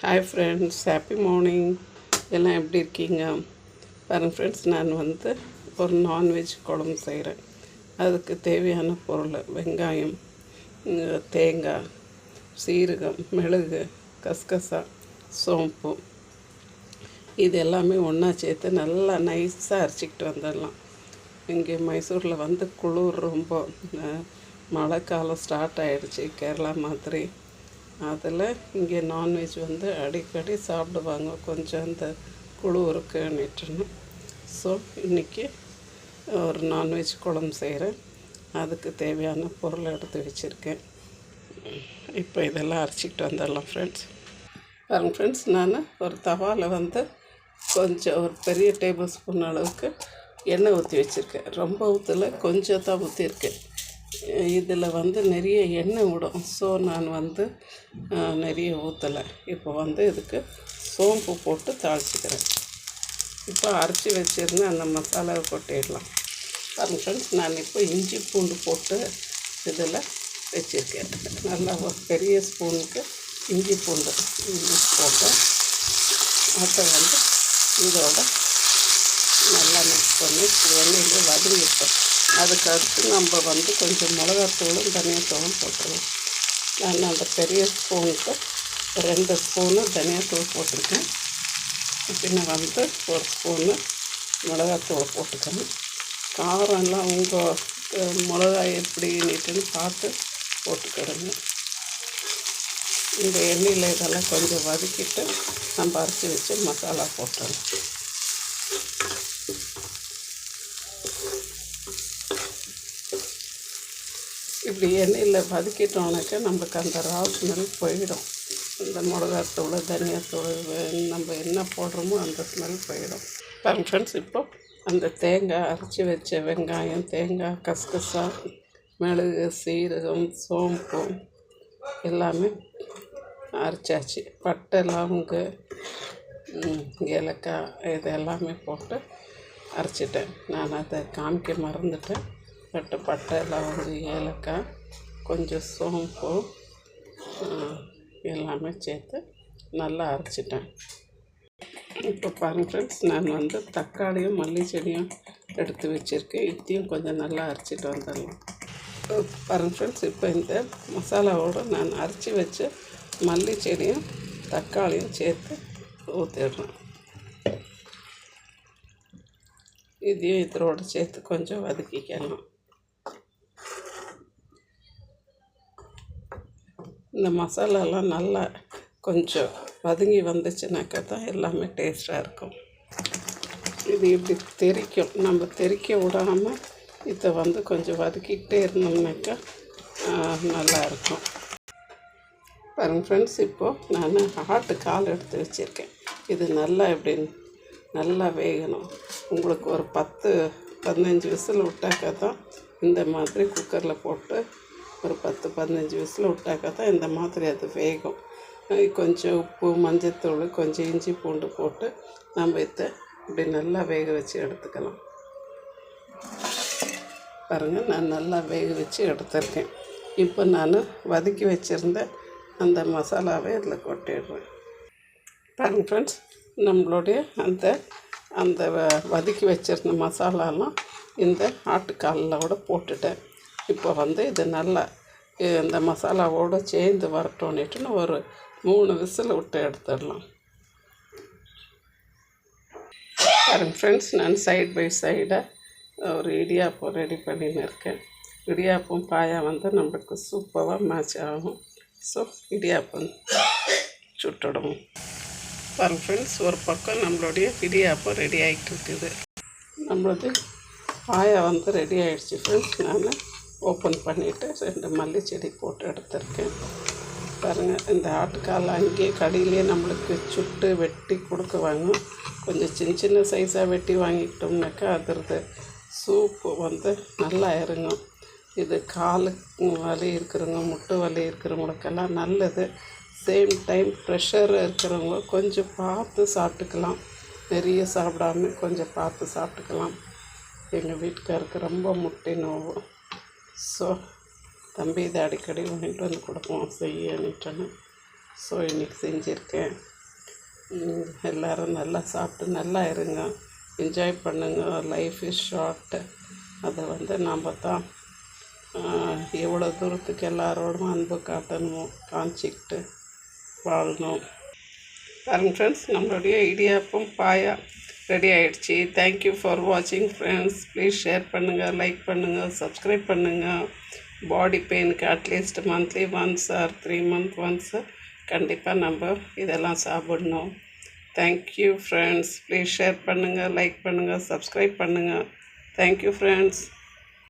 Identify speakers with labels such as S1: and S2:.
S1: Hi friends, happy morning. எல்லாம் எப்படி இருக்கீங்க? பாருங்கள் ஃப்ரெண்ட்ஸ், நான் ஒரு நான்வெஜ் குழம்பு செய்கிறேன். அதுக்கு தேவையான பொருள் வெங்காயம், தேங்காய், சீரகம், மிளகு, கசகசா, சோம்பு, இது எல்லாமே ஒன்றா சேர்த்து நல்லா நைஸாக அரைச்சிக்கிட்டு வந்துடலாம். இங்கே மைசூரில் குளிர் ரொம்ப, மழை காலம் ஸ்டார்ட் ஆகிடுச்சி கேரளா மாதிரி. அதில் இங்கே நான்வெஜ் அடிக்கடி சாப்பிடுவாங்க, கொஞ்சம் அந்த குளிருக்குன்னுட்டுன்னு. ஸோ இன்றைக்கி ஒரு நான்வெஜ் குழம்பு செய்கிறேன். அதுக்கு தேவையான பொருளை எடுத்து வச்சுருக்கேன். இப்போ இதெல்லாம் அரைச்சிக்கிட்டு வந்துடலாம் ஃப்ரெண்ட்ஸ். பாருங்கள் ஃப்ரெண்ட்ஸ், நான் ஒரு தவாவில் கொஞ்சம் ஒரு பெரிய டேபிள் ஸ்பூன் அளவுக்கு எண்ணெய் ஊற்றி வச்சுருக்கேன். ரொம்ப ஊற்றலை, கொஞ்சம் தான் ஊற்றிருக்கேன். இதில் நிறைய எண்ணெய் விடும். ஸோ நான் நிறைய ஊற்றலை. இப்போ இதுக்கு சோம்பு போட்டு தாளிச்சிக்கிறேன். இப்போ அரைச்சி வச்சுருந்த அந்த மசாலாவை கொட்டிடலாம். பாருங்கள் ஃப்ரெண்ட்ஸ், நான் இப்போ இஞ்சி பூண்டு போட்டு இதில் வச்சுருக்கேன். நல்லா ஒரு பெரிய ஸ்பூனுக்கு இஞ்சி பூண்டு போட்டேன். அதை இதோட நல்லா மிக்ஸ் பண்ணி எண்ணெயில் வதங்கிட்டோம். அதுக்கடுத்து நம்ம கொஞ்சம் மிளகாத்தூளும் தனியாத்தூளும் போட்டுருவோம். நான் அந்த பெரிய ஸ்பூனுக்கு 2 ஸ்பூனு தனியாத்தூள் போட்டிருக்கேன். பின்ன ஒரு ஸ்பூனு மிளகாத்தூள் போட்டுக்கணும். காரம்லாம் உங்கள் மிளகாய் எப்படின்னுட்டுன்னு பார்த்து போட்டுக்கிடுங்க. இந்த எண்ணெயில் இதெல்லாம் கொஞ்சம் வதக்கிட்டு நம்ம அரைச்சி வச்சு மசாலா போட்டுறோம். இப்படி எண்ணெயில் வதக்கிட்டோம்னாக்கா நம்மளுக்கு அந்த ரா ஸ்மெல் போயிடும். இந்த மிளகாத்தூள், தனியாத்தூள் நம்ம என்ன போடுறோமோ அந்த ஸ்மெல் போயிடும். பாருங்கள் ஃப்ரெண்ட்ஸ், இப்போ அந்த தேங்காய் அரைச்சி வச்ச வெங்காயம், தேங்காய், கசகசா, மிளகு, சீரகம், சோம்பு எல்லாமே அரைச்சாச்சு. பட்டை, லவங்கு, ஏலக்காய் இது எல்லாமே போட்டு அரைச்சிட்டேன். நான் அதை காமிக்க மறந்துட்டேன். பட்டை, லவங்கு, ஏலக்காய், கொஞ்சம் சோம்பு எல்லாமே சேர்த்து நல்லா அரைச்சிட்டேன். இப்போ பாருங்கள் ஃப்ரெண்ட்ஸ், நான் தக்காளியும் மல்லி செடியும் எடுத்து வச்சுருக்கேன். இதையும் கொஞ்சம் நல்லா அரைச்சிட்டு வந்துடலாம். பாருங்கள் ஃப்ரெண்ட்ஸ், இப்போ இந்த மசாலாவோடு நான் அரைச்சி வச்சு மல்லி செடியும் தக்காளியும் சேர்த்து ஊற்றிடுறேன். இதையும் இதோடு சேர்த்து கொஞ்சம் வதக்கிக்கலாம். இந்த மசாலாலாம் நல்லா கொஞ்சம் வதங்கி வந்துச்சுனாக்கா தான் எல்லாமே டேஸ்ட்டாக இருக்கும். இது இப்படி தெறிக்கும். நம்ம தெறிக்க விடாமல் இதை கொஞ்சம் வதக்கிக்கிட்டே இருந்தோம்னாக்கா நல்லாயிருக்கும். பாருங்கள் ஃப்ரெண்ட்ஸ், இப்போது நான் ஆட்டுக்கால் எடுத்து வச்சுருக்கேன். இது நல்லா வேகணும். உங்களுக்கு ஒரு 10-15 விசில் விட்டாக்கா தான் இந்த மாதிரி குக்கரில் போட்டு ஒரு 10-15 விசில் விட்டாக்கா தான் இந்த மாதிரி அது வேகும். கொஞ்சம் உப்பு, மஞ்சத்தூள், கொஞ்சம் இஞ்சி பூண்டு போட்டு நம்ம இதை இப்படி நல்லா வேக வச்சு எடுத்துக்கலாம். பாருங்கள், நான் நல்லா வேக வச்சு எடுத்துருக்கேன். இப்போ நான் வதக்கி வச்சுருந்த அந்த மசாலாவை இதில் கொட்டிடுறேன். பாருங்கள் ஃப்ரெண்ட்ஸ், நம்மளுடைய அந்த வதக்கி வச்சுருந்த மசாலாலாம் இந்த ஆட்டுக்காலோட போட்டுட்டேன். இப்போ இது நல்லா இந்த மசாலாவோடு சேர்ந்து வரட்டோன்னுட்டுன்னு ஒரு 3 விசில் விட்டு எடுத்துடலாம். பாருங்கள் ஃப்ரெண்ட்ஸ், நான் சைட் பை சைடாக ஒரு இடியாப்பம் ரெடி பண்ணின்னு இருக்கேன். இடியாப்பம் பாயா நம்மளுக்கு சூப்பராக மேட்ச் ஆகும். ஸோ இடியாப்பம் சுட்டுடுவோம். பாருங்கள் ஃப்ரெண்ட்ஸ், ஒரு பக்கம் நம்மளுடைய இடியாப்பம் ரெடி ஆகிட்டு இருக்குது. நம்மளது பாயா ரெடி ஆகிடுச்சு ஃப்ரெண்ட்ஸ். நான் ஓப்பன் பண்ணிவிட்டு 2 மல்லி செடி போட்டு எடுத்துருக்கேன். பாருங்கள், இந்த ஆட்டுக்கால் அங்கேயே கடையிலே நம்மளுக்கு சுட்டு வெட்டி கொடுக்குவாங்க. கொஞ்சம் சின்ன சைஸாக வெட்டி வாங்கிக்கிட்டோம்னாக்கா அதற்கு சூப்பு நல்லா இறங்கும். இது காலு வலி இருக்கிறவங்க, முட்டு வலி இருக்கிறவங்களுக்கெல்லாம் நல்லது. சேம் டைம் ப்ரெஷர் இருக்கிறவங்க கொஞ்சம் பார்த்து சாப்பிட்டுக்கலாம். நிறைய சாப்பிடாம கொஞ்சம் பார்த்து சாப்பிட்டுக்கலாம். எங்கள் வீட்டுக்காருக்கு ரொம்ப முட்டை நோவு. ஸோ தம்பி இதை அடிக்கடி வாங்கிட்டு கொடுப்போம் செய்யணுட்டேன்னு. ஸோ இன்றைக்கி செஞ்சுருக்கேன். எல்லோரும் நல்லா சாப்பிட்டு நல்லா இருங்க, என்ஜாய் பண்ணுங்க. Life is short. அதை நாம் தான் எவ்வளோ தூரத்துக்கு எல்லாரோடும் அன்பு காட்டணுமோ காமிச்சிக்கிட்டு வாழணும். பாருங்க ஃப்ரெண்ட்ஸ், நம்மளுடைய இடியாப்பம் பாயா ரெடி ஆகிடுச்சி. தேங்க்யூ ஃபார் வாட்சிங் ஃப்ரெண்ட்ஸ். ப்ளீஸ் ஷேர் பண்ணுங்கள், லைக் பண்ணுங்கள், சப்ஸ்கிரைப் பண்ணுங்கள். பாடி பெயினுக்கு at least monthly once or 3 months once கண்டிப்பாக நம்ம இதெல்லாம் சாப்பிடணும். Thank you friends. ப்ளீஸ் ஷேர் பண்ணுங்கள், லைக் பண்ணுங்கள், சப்ஸ்கிரைப் பண்ணுங்கள். Thank you friends.